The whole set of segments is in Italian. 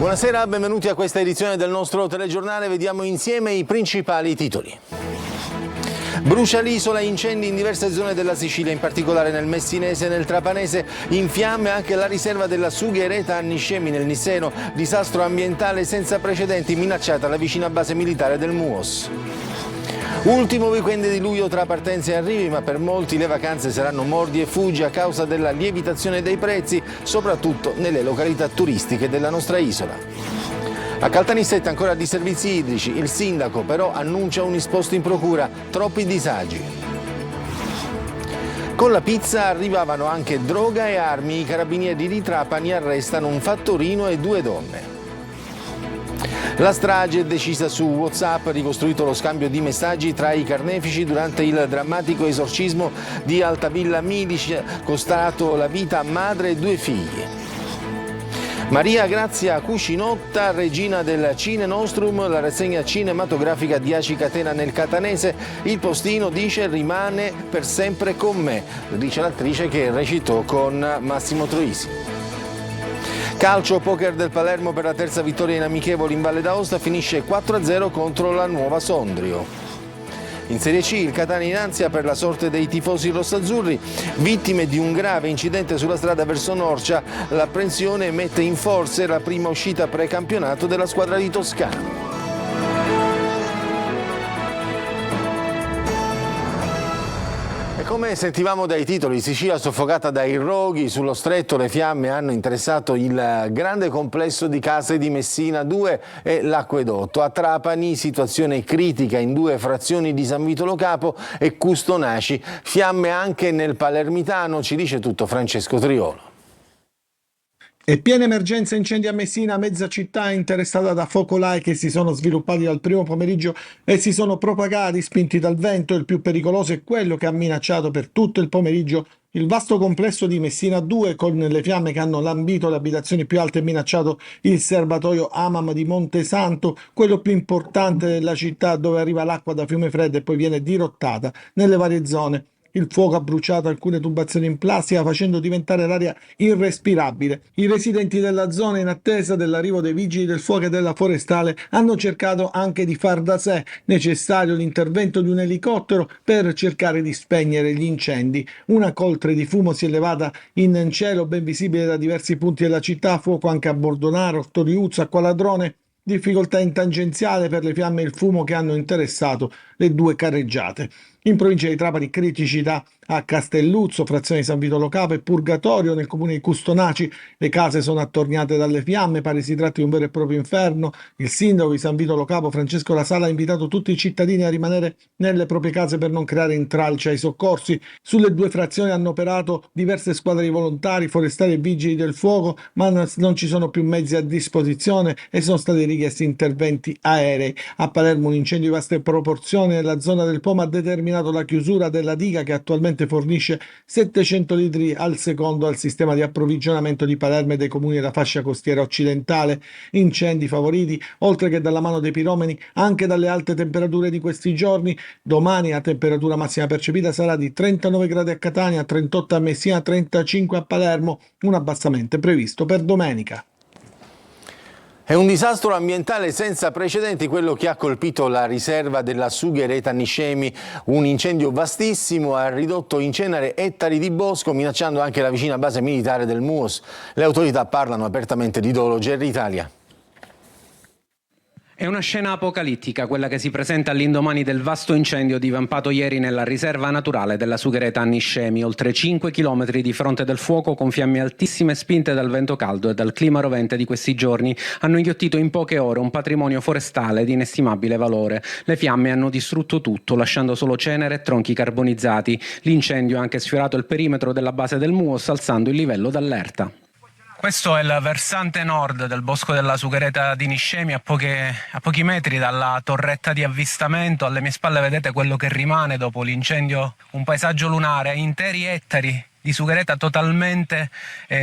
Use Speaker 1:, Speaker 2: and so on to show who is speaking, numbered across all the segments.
Speaker 1: Buonasera, benvenuti a questa edizione del nostro telegiornale. Vediamo insieme i principali titoli. Brucia l'isola, incendi in diverse zone della Sicilia, in particolare nel Messinese e nel Trapanese. In fiamme anche la riserva della Sughereta a Niscemi nel Nisseno. Disastro ambientale senza precedenti, minacciata la vicina base militare del MUOS. Ultimo weekend di luglio tra partenze e arrivi, ma per molti le vacanze saranno mordi e fuggi a causa della lievitazione dei prezzi, soprattutto nelle località turistiche della nostra isola. A Caltanissetta ancora di servizi idrici, il sindaco però annuncia un esposto in procura, troppi disagi. Con la pizza arrivavano anche droga e armi, i carabinieri di Trapani arrestano un fattorino e 2 donne. La strage è decisa su WhatsApp, ricostruito lo scambio di messaggi tra i carnefici durante il drammatico esorcismo di Altavilla Milice, costato la vita a madre e 2 figli. Maria Grazia Cuscinotta, regina del Cine Nostrum, la rassegna cinematografica di Aci Catena nel Catanese. Il postino dice rimane per sempre con me, dice l'attrice che recitò con Massimo Troisi. Calcio, poker del Palermo per la terza vittoria in amichevoli in Valle d'Aosta, finisce 4-0 contro la Nuova Sondrio. In Serie C il Catania in ansia per la sorte dei tifosi rossazzurri, vittime di un grave incidente sulla strada verso Norcia, l'apprensione mette in forze la prima uscita precampionato della squadra di Toscana. Come sentivamo dai titoli, Sicilia soffocata dai roghi, sullo stretto le fiamme hanno interessato il grande complesso di case di Messina 2 e l'acquedotto. A Trapani situazione critica in 2 frazioni di San Vito Lo Capo e Custonaci, fiamme anche nel Palermitano, ci dice tutto Francesco Triolo.
Speaker 2: E piena emergenza incendi a Messina, mezza città è interessata da focolai che si sono sviluppati dal primo pomeriggio e si sono propagati spinti dal vento. Il più pericoloso è quello che ha minacciato per tutto il pomeriggio il vasto complesso di Messina 2, con le fiamme che hanno lambito le abitazioni più alte e minacciato il serbatoio Amam di Montesanto, quello più importante della città, dove arriva l'acqua da Fiumefreddo e poi viene dirottata nelle varie zone. Il fuoco ha bruciato alcune tubazioni in plastica, facendo diventare l'aria irrespirabile. I residenti della zona, in attesa dell'arrivo dei vigili del fuoco e della forestale, hanno cercato anche di far da sé, necessario l'intervento di un elicottero per cercare di spegnere gli incendi. Una coltre di fumo si è elevata in cielo, ben visibile da diversi punti della città, fuoco anche a Bordonaro, Toriuzzo, Acqualadrone. Difficoltà in tangenziale per le fiamme e il fumo che hanno interessato le 2 carreggiate. In provincia di Trapani criticità a Castelluzzo, frazione di San Vito Lo Capo e Purgatorio nel comune di Custonaci. Le case sono attorniate dalle fiamme, pare si tratti di un vero e proprio inferno. Il sindaco di San Vito Lo Capo, Francesco La Sala, ha invitato tutti i cittadini a rimanere nelle proprie case per non creare intralci ai soccorsi. Sulle 2 frazioni hanno operato diverse squadre di volontari, forestali e vigili del fuoco, ma non ci sono più mezzi a disposizione e sono stati richiesti interventi aerei. A Palermo un incendio di vaste proporzioni nella zona del Poma ha determinato la chiusura della diga che attualmente fornisce 700 litri al secondo al sistema di approvvigionamento di Palermo e dei comuni della fascia costiera occidentale. Incendi favoriti, oltre che dalla mano dei piromani, anche dalle alte temperature di questi giorni. Domani la temperatura massima percepita sarà di 39 gradi a Catania, 38 a Messina, 35 a Palermo, un abbassamento è previsto per domenica.
Speaker 1: È un disastro ambientale senza precedenti quello che ha colpito la riserva della Sughereta a Niscemi. Un incendio vastissimo ha ridotto in cenere ettari di bosco, minacciando anche la vicina base militare del MUOS. Le autorità parlano apertamente di dolo. Gerri Italia.
Speaker 3: È una scena apocalittica quella che si presenta all'indomani del vasto incendio divampato ieri nella riserva naturale della Sughereta a Niscemi, oltre 5 chilometri di fronte del fuoco, con fiamme altissime spinte dal vento caldo e dal clima rovente di questi giorni. Hanno inghiottito in poche ore un patrimonio forestale di inestimabile valore. Le fiamme hanno distrutto tutto, lasciando solo cenere e tronchi carbonizzati. L'incendio ha anche sfiorato il perimetro della base del MUOS, alzando il livello d'allerta. Questo è il versante nord del bosco della Sughereta di Niscemi, a pochi metri dalla torretta di avvistamento. Alle mie spalle vedete quello che rimane dopo l'incendio, un paesaggio lunare, interi ettari di Sughereta totalmente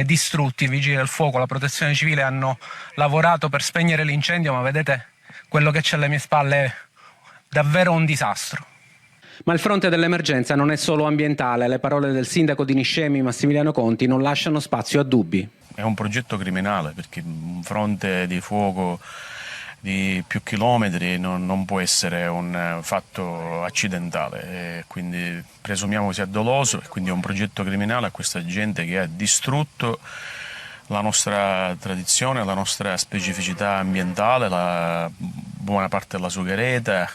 Speaker 3: distrutti. I vigili del fuoco, la protezione civile hanno lavorato per spegnere l'incendio, ma vedete quello che c'è alle mie spalle è davvero un disastro. Ma il fronte dell'emergenza non è solo ambientale. Le parole del sindaco di Niscemi, Massimiliano Conti, non lasciano spazio a dubbi.
Speaker 4: È un progetto criminale perché un fronte di fuoco di più chilometri non può essere un fatto accidentale, e quindi presumiamo sia doloso, e quindi è un progetto criminale a questa gente che ha distrutto la nostra tradizione, la nostra specificità ambientale, la buona parte della sughereta.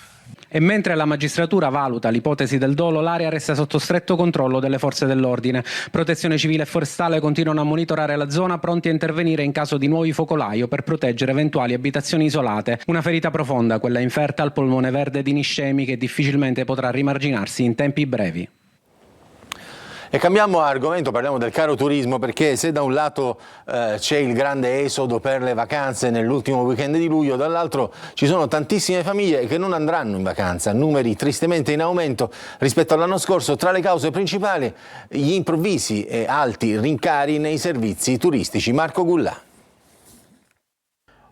Speaker 3: E mentre la magistratura valuta l'ipotesi del dolo, l'area resta sotto stretto controllo delle forze dell'ordine. Protezione civile e forestale continuano a monitorare la zona, pronti a intervenire in caso di nuovi focolai o per proteggere eventuali abitazioni isolate. Una ferita profonda, quella inferta al polmone verde di Niscemi, che difficilmente potrà rimarginarsi in tempi brevi.
Speaker 1: E cambiamo argomento, parliamo del caro turismo, perché se da un lato c'è il grande esodo per le vacanze nell'ultimo weekend di luglio, dall'altro ci sono tantissime famiglie che non andranno in vacanza, numeri tristemente in aumento rispetto all'anno scorso. Tra le cause principali gli improvvisi e alti rincari nei servizi turistici. Marco Gullà.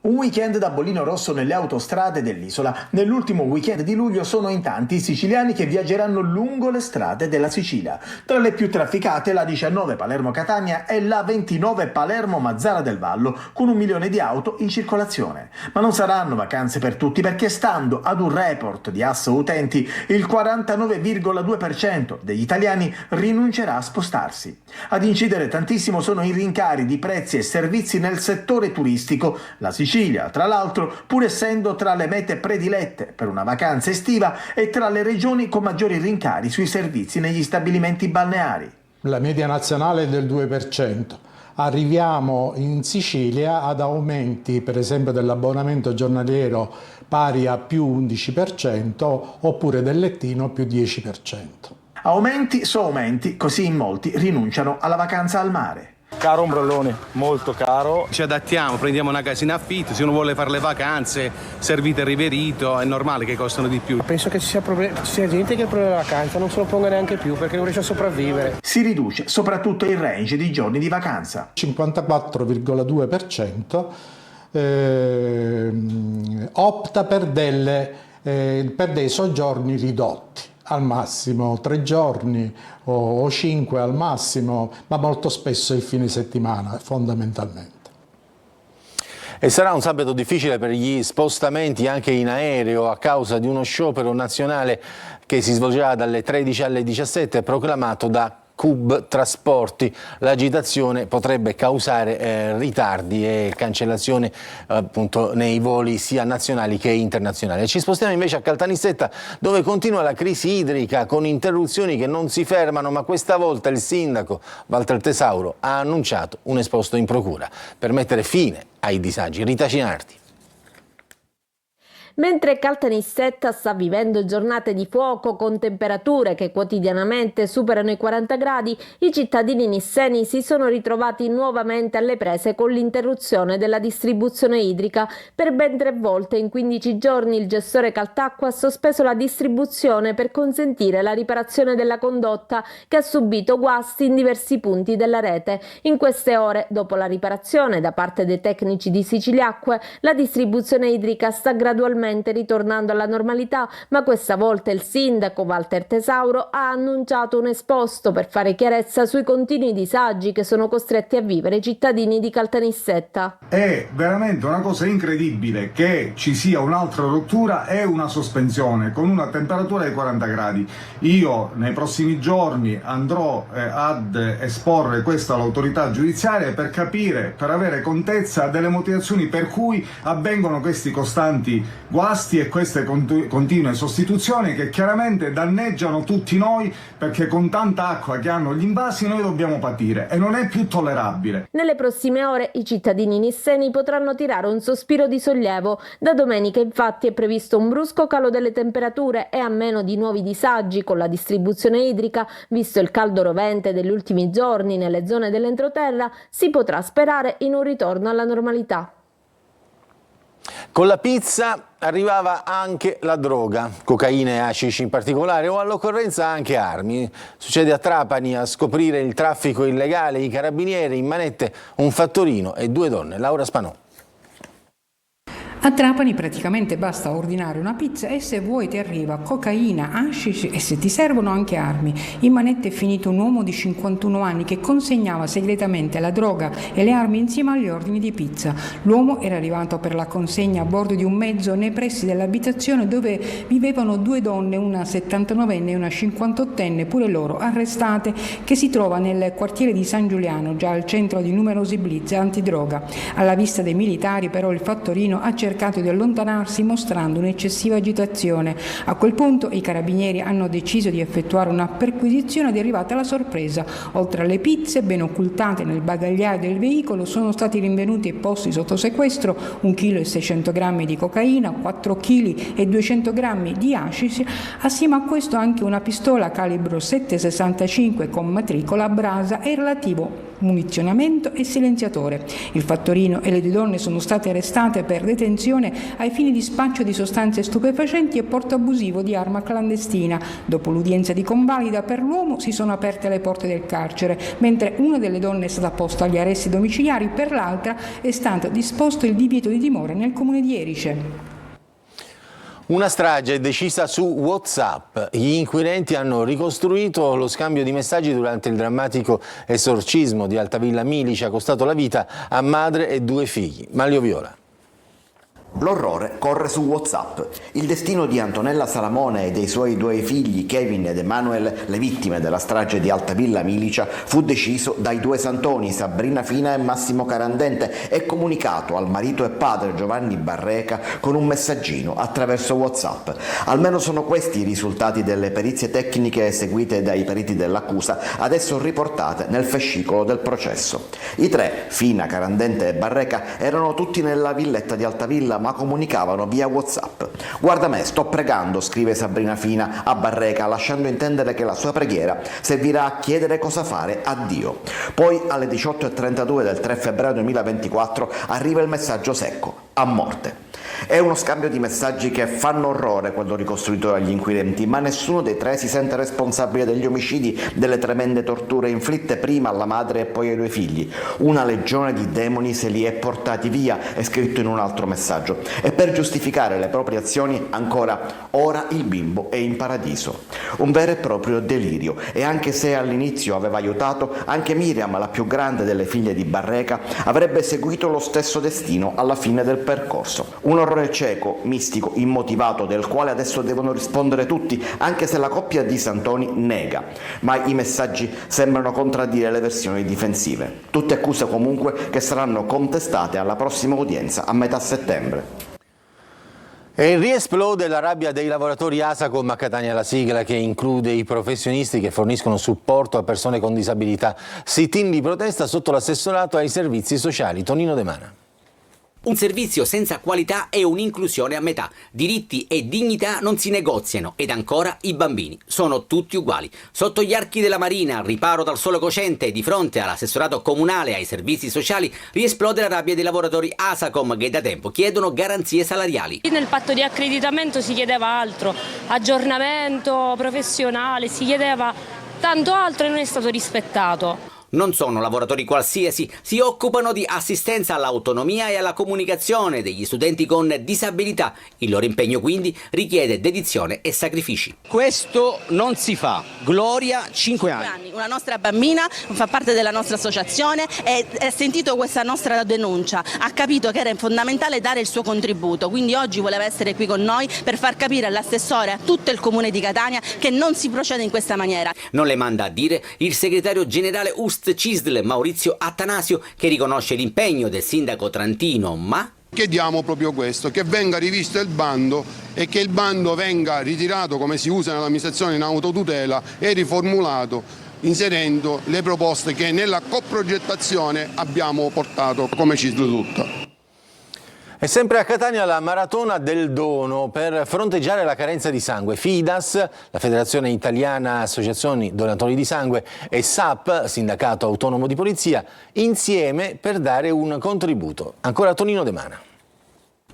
Speaker 5: Un weekend da bollino rosso nelle autostrade dell'isola. Nell'ultimo weekend di luglio sono in tanti i siciliani che viaggeranno lungo le strade della Sicilia. Tra le più trafficate la 19 Palermo-Catania e la 29 Palermo-Mazzara del Vallo, con 1 milione di auto in circolazione. Ma non saranno vacanze per tutti, perché stando ad un report di Asso Utenti, il 49,2% degli italiani rinuncerà a spostarsi. Ad incidere tantissimo sono i rincari di prezzi e servizi nel settore turistico. La Sicilia, tra l'altro, pur essendo tra le mete predilette per una vacanza estiva, è tra le regioni con maggiori rincari sui servizi negli stabilimenti balneari.
Speaker 6: La media nazionale è del 2%. Arriviamo in Sicilia ad aumenti, per esempio, dell'abbonamento giornaliero pari a più 11%, oppure del lettino più 10%.
Speaker 5: Aumenti su aumenti, così in molti rinunciano alla vacanza al mare.
Speaker 7: Caro ombrellone, molto caro.
Speaker 8: Ci adattiamo, prendiamo una casa in affitto, se uno vuole fare le vacanze, servite e riverito, è normale che costano di più.
Speaker 7: Penso che ci sia gente che il problema della vacanza non se lo ponga neanche più perché non riesce a sopravvivere.
Speaker 5: Si riduce soprattutto il range di giorni di vacanza.
Speaker 6: 54,2% opta per dei soggiorni ridotti. Al massimo 3 giorni o 5 al massimo, ma molto spesso il fine settimana fondamentalmente.
Speaker 1: E sarà un sabato difficile per gli spostamenti anche in aereo a causa di uno sciopero nazionale che si svolgerà dalle 13 alle 17 proclamato da Cub Trasporti. L'agitazione potrebbe causare ritardi e cancellazione appunto nei voli sia nazionali che internazionali. Ci spostiamo invece a Caltanissetta, dove continua la crisi idrica con interruzioni che non si fermano, ma questa volta il sindaco Walter Tesauro ha annunciato un esposto in procura per mettere fine ai disagi. Rita Cinardi.
Speaker 9: Mentre Caltanissetta sta vivendo giornate di fuoco con temperature che quotidianamente superano i 40 gradi, i cittadini nisseni si sono ritrovati nuovamente alle prese con l'interruzione della distribuzione idrica. Per ben 3 volte in 15 giorni il gestore Caltacqua ha sospeso la distribuzione per consentire la riparazione della condotta, che ha subito guasti in diversi punti della rete. In queste ore, dopo la riparazione da parte dei tecnici di Siciliacque, la distribuzione idrica sta gradualmente ritornando alla normalità, ma questa volta il sindaco Walter Tesauro ha annunciato un esposto per fare chiarezza sui continui disagi che sono costretti a vivere i cittadini di Caltanissetta.
Speaker 10: È veramente una cosa incredibile che ci sia un'altra rottura e una sospensione con una temperatura di 40 gradi. Io nei prossimi giorni andrò ad esporre questo all'autorità giudiziaria per capire, per avere contezza delle motivazioni per cui avvengono questi costanti guasti e queste continue sostituzioni che chiaramente danneggiano tutti noi, perché con tanta acqua che hanno gli invasi noi dobbiamo patire e non è più tollerabile.
Speaker 9: Nelle prossime ore i cittadini nisseni potranno tirare un sospiro di sollievo. Da domenica infatti è previsto un brusco calo delle temperature e a meno di nuovi disagi con la distribuzione idrica, visto il caldo rovente degli ultimi giorni nelle zone dell'entroterra, si potrà sperare in un ritorno alla normalità.
Speaker 1: Con la pizza arrivava anche la droga, cocaina e hashish in particolare, o all'occorrenza anche armi. Succede a Trapani. A scoprire il traffico illegale i carabinieri, in manette un fattorino e 2 donne. Laura Spanò.
Speaker 11: A Trapani praticamente basta ordinare una pizza e se vuoi ti arriva cocaina, hashish e se ti servono anche armi. In manette è finito un uomo di 51 anni che consegnava segretamente la droga e le armi insieme agli ordini di pizza. L'uomo era arrivato per la consegna a bordo di un mezzo nei pressi dell'abitazione dove vivevano due donne, una 79enne e una 58enne, pure loro arrestate, che si trova nel quartiere di San Giuliano, già al centro di numerosi blitz antidroga. Alla vista dei militari però il fattorino ha cercato di allontanarsi mostrando un'eccessiva agitazione. A quel punto i carabinieri hanno deciso di effettuare una perquisizione ed è arrivata la sorpresa. Oltre alle pizze ben occultate nel bagagliaio del veicolo sono stati rinvenuti e posti sotto sequestro 1,6 kg di cocaina, 4 kg e 200 grammi di hashish, assieme a questo anche una pistola calibro 7,65 con matricola a brasa e relativo munizionamento e silenziatore. Il fattorino e le due donne sono state arrestate per detenzione ai fini di spaccio di sostanze stupefacenti e porto abusivo di arma clandestina. Dopo l'udienza di convalida per l'uomo si sono aperte le porte del carcere, mentre una delle donne è stata posta agli arresti domiciliari, per l'altra è stato disposto il divieto di dimora nel comune di Erice.
Speaker 1: Una strage decisa su WhatsApp. Gli inquirenti hanno ricostruito lo scambio di messaggi durante il drammatico esorcismo di Altavilla Milice, ha costato la vita a madre e 2 figli. Manlio Viola.
Speaker 12: L'orrore corre su WhatsApp. Il destino di Antonella Salamone e dei suoi 2 figli, Kevin ed Emanuel, le vittime della strage di Altavilla Milice, fu deciso dai 2 santoni, Sabrina Fina e Massimo Carandente, e comunicato al marito e padre Giovanni Barreca con un messaggino attraverso WhatsApp. Almeno sono questi i risultati delle perizie tecniche eseguite dai periti dell'accusa, adesso riportate nel fascicolo del processo. I 3, Fina, Carandente e Barreca, erano tutti nella villetta di Altavilla, ma comunicavano via WhatsApp. Guarda me, sto pregando, scrive Sabrina Fina a Barreca, lasciando intendere che la sua preghiera servirà a chiedere cosa fare a Dio. Poi alle 18:32 del 3 febbraio 2024 arriva il messaggio secco: a morte. È uno scambio di messaggi che fanno orrore, quello ricostruito dagli inquirenti, ma nessuno dei 3 si sente responsabile degli omicidi, delle tremende torture inflitte prima alla madre e poi ai 2 figli. Una legione di demoni se li è portati via, è scritto in un altro messaggio. E per giustificare le proprie azioni, ancora, ora il bimbo è in paradiso. Un vero e proprio delirio. E anche se all'inizio aveva aiutato, anche Miriam, la più grande delle figlie di Barreca, avrebbe seguito lo stesso destino alla fine del percorso. Un orrore cieco, mistico, immotivato, del quale adesso devono rispondere tutti, anche se la coppia di Santoni nega. Ma i messaggi sembrano contraddire le versioni difensive. Tutte accuse comunque che saranno contestate alla prossima udienza a metà settembre.
Speaker 1: E riesplode la rabbia dei lavoratori Asacom a Catania. La sigla, che include i professionisti che forniscono supporto a persone con disabilità. Sit-in di protesta sotto l'assessorato ai servizi sociali. Tonino De Mana.
Speaker 13: Un servizio senza qualità è un'inclusione a metà. Diritti e dignità non si negoziano. Ed ancora i bambini sono tutti uguali. Sotto gli archi della Marina, al riparo dal sole cocente e di fronte all'assessorato comunale ai servizi sociali, riesplode la rabbia dei lavoratori Asacom che da tempo chiedono garanzie salariali.
Speaker 14: Nel patto di accreditamento si chiedeva altro, aggiornamento professionale, si chiedeva tanto altro e non è stato rispettato.
Speaker 13: Non sono lavoratori qualsiasi, si occupano di assistenza all'autonomia e alla comunicazione degli studenti con disabilità. Il loro impegno quindi richiede dedizione e sacrifici.
Speaker 15: Questo non si fa. Gloria, 5 anni.
Speaker 16: Una nostra bambina fa parte della nostra associazione e ha sentito questa nostra denuncia, ha capito che era fondamentale dare il suo contributo, quindi oggi voleva essere qui con noi per far capire all'assessore, a tutto il comune di Catania, che non si procede in questa maniera.
Speaker 13: Non le manda a dire il segretario generale CISL Maurizio Attanasio, che riconosce l'impegno del sindaco trantino, ma
Speaker 17: chiediamo proprio questo, che venga rivisto il bando e che il bando venga ritirato, come si usa nell'amministrazione, in autotutela, e riformulato inserendo le proposte che nella coprogettazione abbiamo portato come CISL tutta.
Speaker 1: E sempre a Catania la maratona del dono per fronteggiare la carenza di sangue. FIDAS, la Federazione Italiana Associazioni Donatori di Sangue, e SAP, Sindacato Autonomo di Polizia, insieme per dare un contributo. Ancora Tonino De Mana.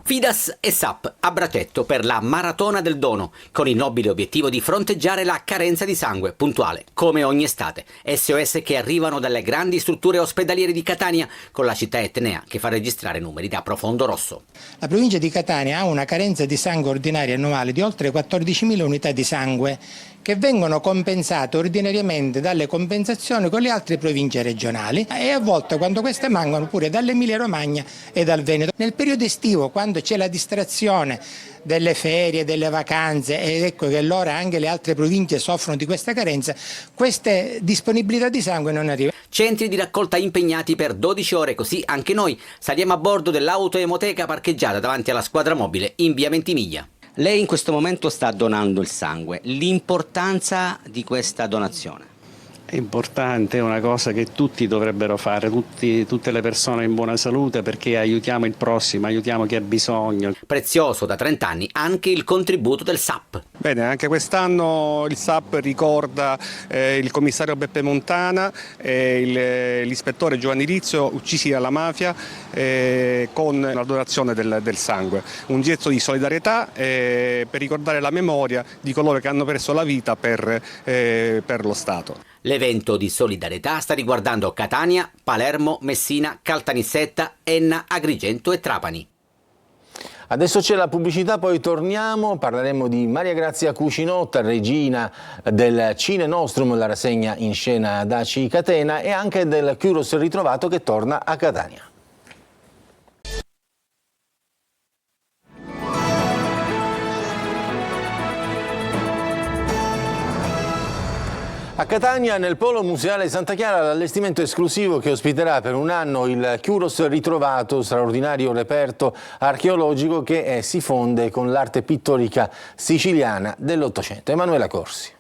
Speaker 13: Fidas e SAP a braccetto per la Maratona del Dono, con il nobile obiettivo di fronteggiare la carenza di sangue puntuale, come ogni estate. SOS che arrivano dalle grandi strutture ospedaliere di Catania, con la città etnea che fa registrare numeri da profondo rosso.
Speaker 18: La provincia di Catania ha una carenza di sangue ordinaria annuale di oltre 14.000 unità di sangue, che vengono compensate ordinariamente dalle compensazioni con le altre province regionali e a volte, quando queste mancano, pure dall'Emilia Romagna e dal Veneto. Nel periodo estivo, quando c'è la distrazione delle ferie, delle vacanze, ed ecco che allora anche le altre province soffrono di questa carenza, queste disponibilità di sangue non arrivano.
Speaker 13: Centri di raccolta impegnati per 12 ore, così anche noi saliamo a bordo dell'auto emoteca parcheggiata davanti alla squadra mobile in via Ventimiglia.
Speaker 15: Lei in questo momento sta donando il sangue. L'importanza di questa donazione?
Speaker 19: È importante, è una cosa che tutti dovrebbero fare, tutte le persone in buona salute, perché aiutiamo il prossimo, aiutiamo chi ha bisogno.
Speaker 13: Prezioso da 30 anni anche il contributo del SAP.
Speaker 8: Bene, anche quest'anno il SAP ricorda il commissario Beppe Montana e l'ispettore Giovanni Rizzo, uccisi dalla mafia, con la donazione del sangue. Un gesto di solidarietà per ricordare la memoria di coloro che hanno perso la vita per lo Stato.
Speaker 13: L'evento di solidarietà sta riguardando Catania, Palermo, Messina, Caltanissetta, Enna, Agrigento e Trapani.
Speaker 1: Adesso c'è la pubblicità, poi torniamo, parleremo di Maria Grazia Cucinotta, regina del Cine Nostrum, la rassegna in scena da ACI Catena, e anche del Kyros ritrovato che torna a Catania. A Catania, nel Polo Museale Santa Chiara, l'allestimento esclusivo che ospiterà per un anno il Kyros ritrovato, straordinario reperto archeologico che si fonde con l'arte pittorica siciliana dell'Ottocento. Emanuela Corsi.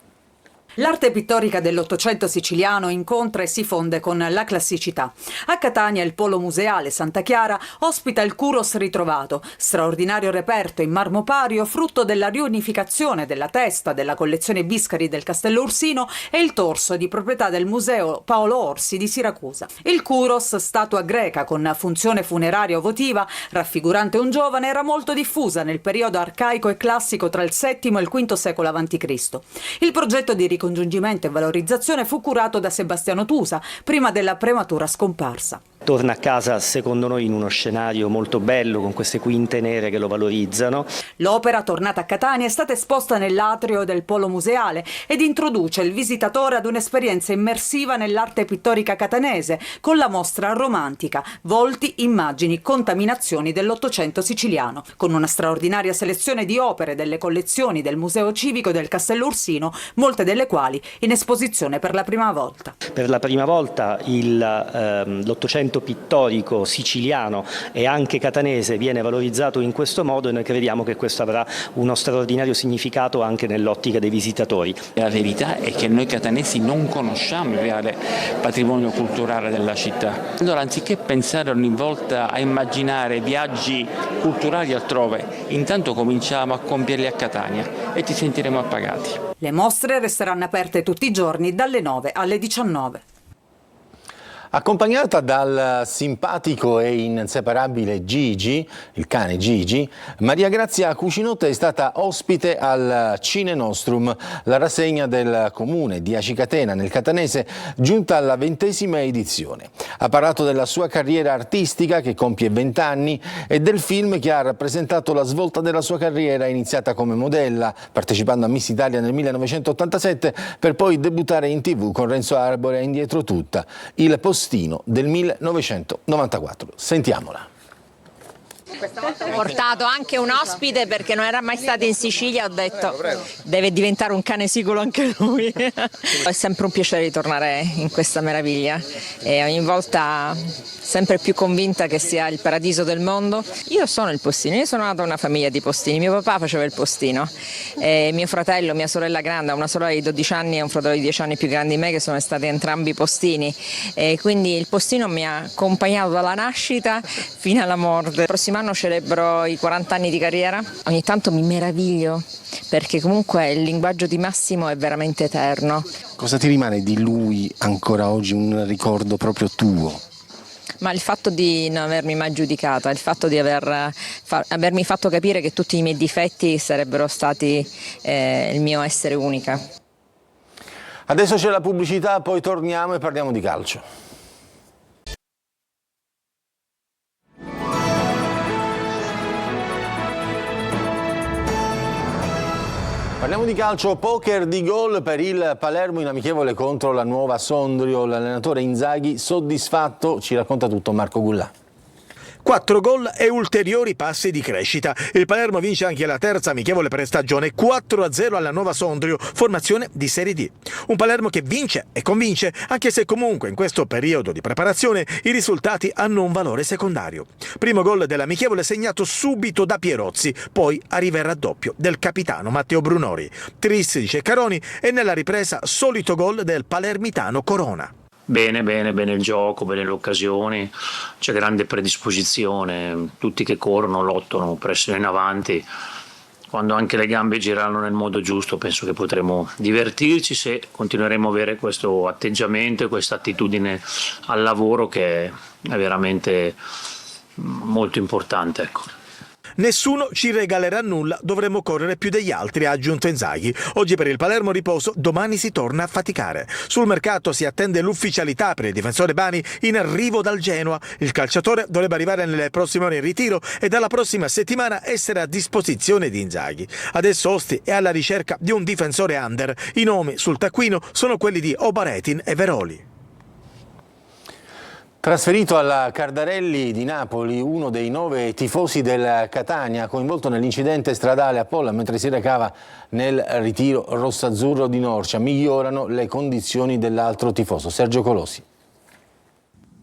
Speaker 20: L'arte pittorica dell'Ottocento siciliano incontra e si fonde con la classicità. A Catania il Polo Museale Santa Chiara ospita il Kyros ritrovato, straordinario reperto in marmo pario, frutto della riunificazione della testa della collezione Biscari del Castello Ursino e il torso di proprietà del Museo Paolo Orsi di Siracusa. Il Kyros, statua greca con funzione funeraria o votiva, raffigurante un giovane, era molto diffusa nel periodo arcaico e classico tra il VII e il V secolo a.C. Il progetto di ricongiungimento e valorizzazione fu curato da Sebastiano Tusa prima della prematura scomparsa.
Speaker 21: Torna a casa secondo noi in uno scenario molto bello con queste quinte nere che lo valorizzano.
Speaker 20: L'opera, tornata a Catania, è stata esposta nell'atrio del Polo Museale ed introduce il visitatore ad un'esperienza immersiva nell'arte pittorica catanese con la mostra romantica, volti, immagini, contaminazioni dell'Ottocento siciliano, con una straordinaria selezione di opere delle collezioni del Museo Civico del Castello Ursino, molte delle quali in esposizione per la prima volta.
Speaker 21: Per la prima volta l'Ottocento pittorico siciliano e anche catanese viene valorizzato in questo modo e noi crediamo che questo avrà uno straordinario significato anche nell'ottica dei visitatori.
Speaker 22: La verità è che noi catanesi non conosciamo il reale patrimonio culturale della città. Allora, anziché pensare ogni volta a immaginare viaggi culturali altrove, intanto cominciamo a compierli a Catania e ci sentiremo appagati.
Speaker 20: Le mostre resteranno aperte tutti i giorni dalle 9 alle 19.
Speaker 1: Accompagnata dal simpatico e inseparabile Gigi, il cane Gigi, Maria Grazia Cucinotta è stata ospite al Cine Nostrum, la rassegna del comune di Aci Catena nel catanese, giunta alla 20ª edizione. Ha parlato della sua carriera artistica che compie 20 anni e del film che ha rappresentato la svolta della sua carriera, iniziata come modella, partecipando a Miss Italia nel 1987, per poi debuttare in TV con Renzo Arbore a Indietro Tutta, il postino del 1994. Sentiamola.
Speaker 23: Ho portato anche un ospite perché non era mai stato in Sicilia, ho detto deve diventare un cane sicuro anche lui. È sempre un piacere ritornare in questa meraviglia e ogni volta sempre più convinta che sia il paradiso del mondo. Io sono il postino, io sono nata da una famiglia di postini, mio papà faceva il postino, e mio fratello, mia sorella grande, ha una sorella di 12 anni e un fratello di 10 anni più grande di me che sono stati entrambi postini, e quindi il postino mi ha accompagnato dalla nascita fino alla morte. Il prossimo anno celebro i 40 anni di carriera, ogni tanto mi meraviglio perché comunque il linguaggio di Massimo è veramente eterno.
Speaker 1: Cosa ti rimane di lui ancora oggi, un ricordo proprio tuo?
Speaker 23: ma il fatto di non avermi mai giudicata, il fatto di avermi fatto capire che tutti i miei difetti sarebbero stati il mio essere unica.
Speaker 1: Adesso c'è la pubblicità, poi torniamo e parliamo di calcio. Parliamo di calcio, poker di gol per il Palermo in amichevole contro la Nuova Sondrio. L'allenatore Inzaghi soddisfatto, ci racconta tutto Marco Gullà.
Speaker 2: 4 gol e ulteriori passi di crescita. Il Palermo vince anche la terza amichevole prestagione 4-0 alla Nuova Sondrio, formazione di Serie D. Un Palermo che vince e convince, anche se comunque in questo periodo di preparazione i risultati hanno un valore secondario. Primo gol dell'amichevole segnato subito da Pierozzi, poi arriva il raddoppio del capitano Matteo Brunori. Triste di Ceccaroni e nella ripresa solito gol del palermitano Corona.
Speaker 3: Bene il gioco, bene le occasioni, c'è grande predisposizione, tutti che corrono, lottano, pressano in avanti. Quando anche le gambe girano nel modo giusto penso che potremo divertirci se continueremo a avere questo atteggiamento e questa attitudine al lavoro che è veramente molto importante, ecco.
Speaker 2: Nessuno ci regalerà nulla, dovremo correre più degli altri, ha aggiunto Inzaghi. Oggi per il Palermo riposo, domani si torna a faticare. Sul mercato si attende l'ufficialità per il difensore Bani in arrivo dal Genoa. Il calciatore dovrebbe arrivare nelle prossime ore in ritiro e dalla prossima settimana essere a disposizione di Inzaghi. Adesso Osti è alla ricerca di un difensore under. I nomi sul taccuino sono quelli di Obaretin e Veroli.
Speaker 1: Trasferito alla Cardarelli di Napoli, uno dei 9 tifosi del Catania coinvolto nell'incidente stradale a Polla mentre si recava nel ritiro rossazzurro di Norcia. Migliorano le condizioni dell'altro tifoso, Sergio Colosi.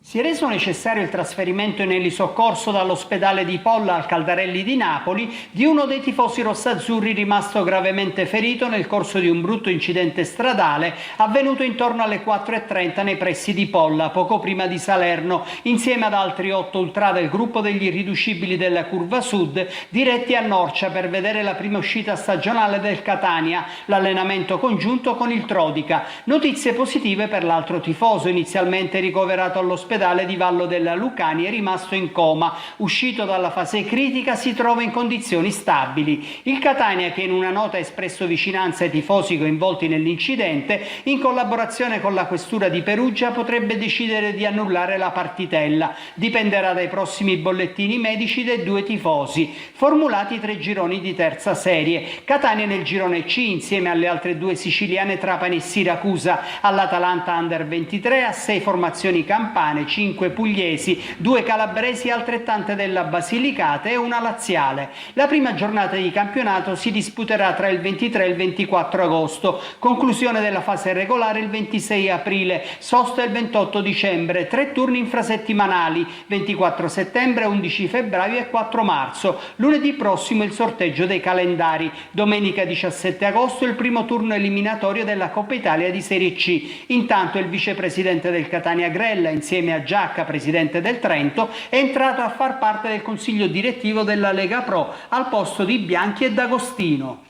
Speaker 4: Si è reso necessario il trasferimento in elisoccorso dall'ospedale di Polla al Caldarelli di Napoli di uno dei tifosi rossazzurri rimasto gravemente ferito nel corso di un brutto incidente stradale avvenuto intorno alle 4:30 nei pressi di Polla, poco prima di Salerno, insieme ad altri 8 ultra del gruppo degli irriducibili della Curva Sud, diretti a Norcia per vedere la prima uscita stagionale del Catania, l'allenamento congiunto con il Trodica. Notizie positive per l'altro tifoso, inizialmente ricoverato all'ospedale di Vallo della Lucania, è rimasto in coma. Uscito dalla fase critica, si trova in condizioni stabili. Il Catania, che in una nota ha espresso vicinanza ai tifosi coinvolti nell'incidente, in collaborazione con la Questura di Perugia potrebbe decidere di annullare la partitella. Dipenderà dai prossimi bollettini medici dei 2 tifosi. Formulati 3 gironi di terza serie. Catania nel girone C insieme alle altre 2 siciliane Trapani e Siracusa. All'Atalanta Under 23 a 6 formazioni campane, 5 pugliesi, 2 calabresi, altrettante della Basilicata e una laziale. La prima giornata di campionato si disputerà tra il 23 e il 24 agosto, conclusione della fase regolare il 26 aprile, sosta il 28 dicembre, 3 turni infrasettimanali, 24 settembre, 11 febbraio e 4 marzo. Lunedì prossimo il sorteggio dei calendari, domenica 17 agosto il primo turno eliminatorio della Coppa Italia di Serie C. Intanto il vicepresidente del Catania Grella, insieme a Giacca, presidente del Trento, è entrato a far parte del consiglio direttivo della Lega Pro al posto di Bianchi e D'Agostino.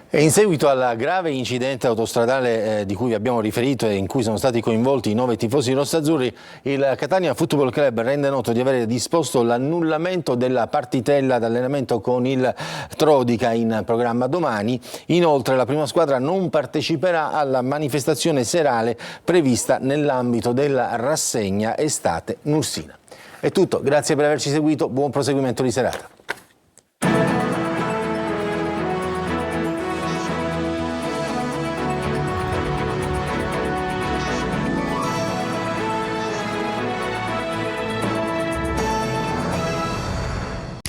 Speaker 1: E in seguito al grave incidente autostradale di cui vi abbiamo riferito e in cui sono stati coinvolti i 9 tifosi rossazzurri, il Catania Football Club rende noto di avere disposto l'annullamento della partitella d'allenamento con il Trodica in programma domani. Inoltre la prima squadra non parteciperà alla manifestazione serale prevista nell'ambito della rassegna Estate Nursina. È tutto, grazie per averci seguito, buon proseguimento di serata.